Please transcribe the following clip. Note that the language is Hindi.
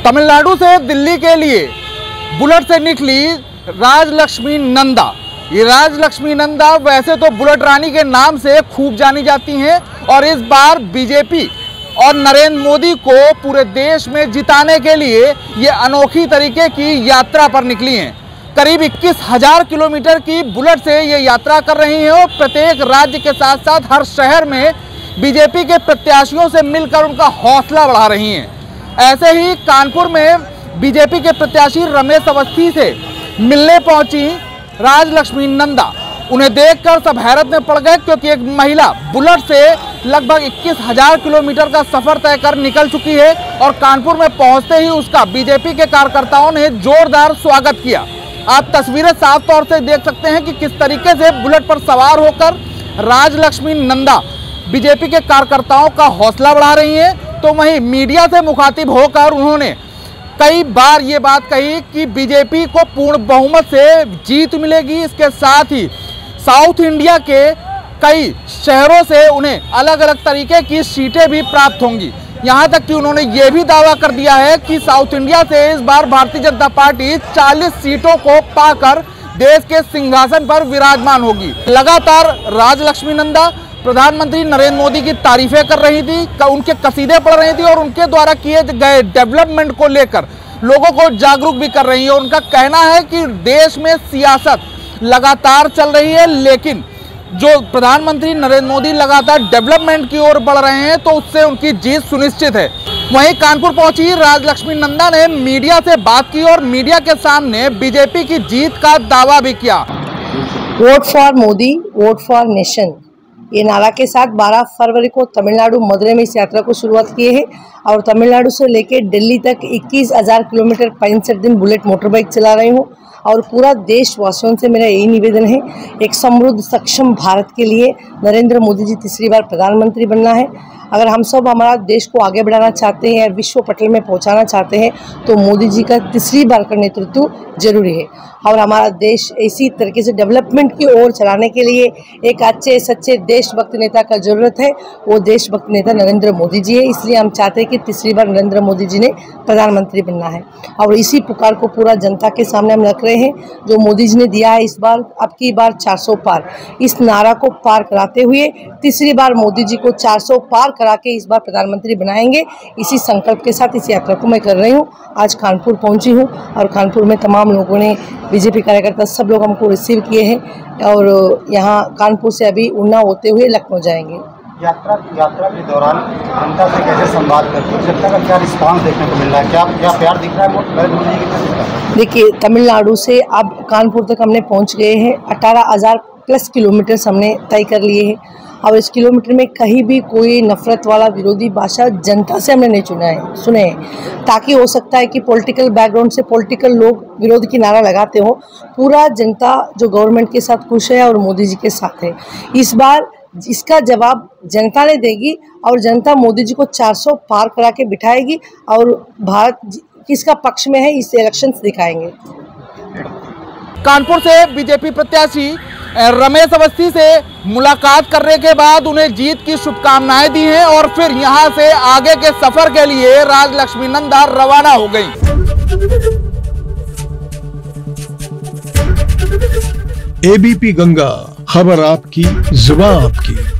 तमिलनाडु से दिल्ली के लिए बुलेट से निकली राजलक्ष्मी नंदा। ये राजलक्ष्मी नंदा वैसे तो बुलेट रानी के नाम से खूब जानी जाती हैं और इस बार बीजेपी और नरेंद्र मोदी को पूरे देश में जिताने के लिए ये अनोखी तरीके की यात्रा पर निकली हैं। करीब 21,000 किलोमीटर की बुलेट से ये यात्रा कर रही हैं और प्रत्येक राज्य के साथ साथ हर शहर में बीजेपी के प्रत्याशियों से मिलकर उनका हौसला बढ़ा रही हैं। ऐसे ही कानपुर में बीजेपी के प्रत्याशी रमेश अवस्थी से मिलने पहुंची राजलक्ष्मी नंदा। उन्हें देखकर सब हैरत में पड़ गए, क्योंकि एक महिला बुलेट से लगभग 21,000 किलोमीटर का सफर तय कर निकल चुकी है और कानपुर में पहुंचते ही उसका बीजेपी के कार्यकर्ताओं ने जोरदार स्वागत किया। आप तस्वीरें साफ तौर से देख सकते हैं कि किस तरीके से बुलेट पर सवार होकर राजलक्ष्मी नंदा बीजेपी के कार्यकर्ताओं का हौसला बढ़ा रही हैं। तो वहीं मीडिया से मुखातिब होकर उन्होंने कई बार ये बात कही कि बीजेपी को पूर्ण बहुमत से जीत मिलेगी। इसके साथ ही साउथ इंडिया के कई शहरों से उन्हें अलग अलग तरीके की सीटें भी प्राप्त होंगी। यहाँ तक कि उन्होंने ये भी दावा कर दिया है कि साउथ इंडिया से इस बार भारतीय जनता पार्टी 40 सीटों को पाकर देश के सिंहासन पर विराजमान होगी। लगातार राजलक्ष्मी नंदा प्रधानमंत्री नरेंद्र मोदी की तारीफें कर रही थी, उनके कसीदे पढ़ रही थी और उनके द्वारा किए गए डेवलपमेंट को लेकर लोगों को जागरूक भी कर रही है। उनका कहना है कि देश में सियासत लगातार चल रही है, लेकिन जो प्रधानमंत्री नरेंद्र मोदी लगातार डेवलपमेंट की ओर बढ़ रहे हैं तो उससे उनकी जीत सुनिश्चित है। वहीं कानपुर पहुंची राजलक्ष्मी नंदा ने मीडिया से बात की और मीडिया के सामने बीजेपी की जीत का दावा भी किया। Vote for Modi, vote for nation, ये नारा के साथ 12 फरवरी को तमिलनाडु मदुरै में इस यात्रा को शुरुआत किए हैं और तमिलनाडु से लेकर दिल्ली तक 21,000 किलोमीटर 65 दिन बुलेट मोटरबाइक चला रही हूँ। और पूरा देशवासियों से मेरा यही निवेदन है, एक समृद्ध सक्षम भारत के लिए नरेंद्र मोदी जी तीसरी बार प्रधानमंत्री बनना है। अगर हम सब हमारा देश को आगे बढ़ाना चाहते हैं, विश्व पटल में पहुंचाना चाहते हैं, तो मोदी जी का तीसरी बार का नेतृत्व जरूरी है। और हमारा देश इसी तरीके से डेवलपमेंट की ओर चलाने के लिए एक अच्छे सच्चे देशभक्त नेता का जरूरत है। वो देशभक्त नेता नरेंद्र मोदी जी है। इसलिए हम चाहते हैं कि तीसरी बार नरेंद्र मोदी जी ने प्रधानमंत्री बनना है और इसी पुकार को पूरा जनता के सामने हम रख रहे हैं। जो मोदी जी ने दिया है इस बार, अब की बार 400 पार, इस नारा को पार कराते हुए तीसरी बार मोदी जी को 400 पार करा के इस बार प्रधानमंत्री बनाएंगे। इसी संकल्प के साथ इस यात्रा को मैं कर रही हूँ। आज कानपुर पहुंची हूँ और कानपुर में तमाम लोगों ने, बीजेपी कार्यकर्ता सब लोग हमको रिसीव किए हैं और यहाँ कानपुर से अभी उन्ना होते हुए लखनऊ जाएंगे। यात्रा के दौरान जनता से कैसे संवाद करते हैं, जनता का क्या रिस्पांस देखने को मिल रहा है, क्या प्यार दिख रहा है नरेंद्र मोदी जी की? देखिए, तमिलनाडु से अब कानपुर तक हमने पहुँच गए हैं। 18,000 प्लस किलोमीटर हमने तय कर लिए हैं और इस किलोमीटर में कहीं भी कोई नफरत वाला विरोधी भाषा जनता से हमने नहीं सुने हैं, ताकि हो सकता है कि पॉलिटिकल बैकग्राउंड से पॉलिटिकल लोग विरोध की नारा लगाते हो। पूरा जनता जो गवर्नमेंट के साथ खुश है और मोदी जी के साथ है। इस बार इसका जवाब जनता ने देगी और जनता मोदी जी को 400 पार करा के बिठाएगी और भारत किसका पक्ष में है इस इलेक्शन दिखाएंगे। कानपुर से बीजेपी प्रत्याशी रमेश अवस्थी से मुलाकात करने के बाद उन्हें जीत की शुभकामनाएं दी हैं और फिर यहां से आगे के सफर के लिए राजलक्ष्मी नंदा रवाना हो गई। एबीपी गंगा, खबर आपकी, जुबान आपकी।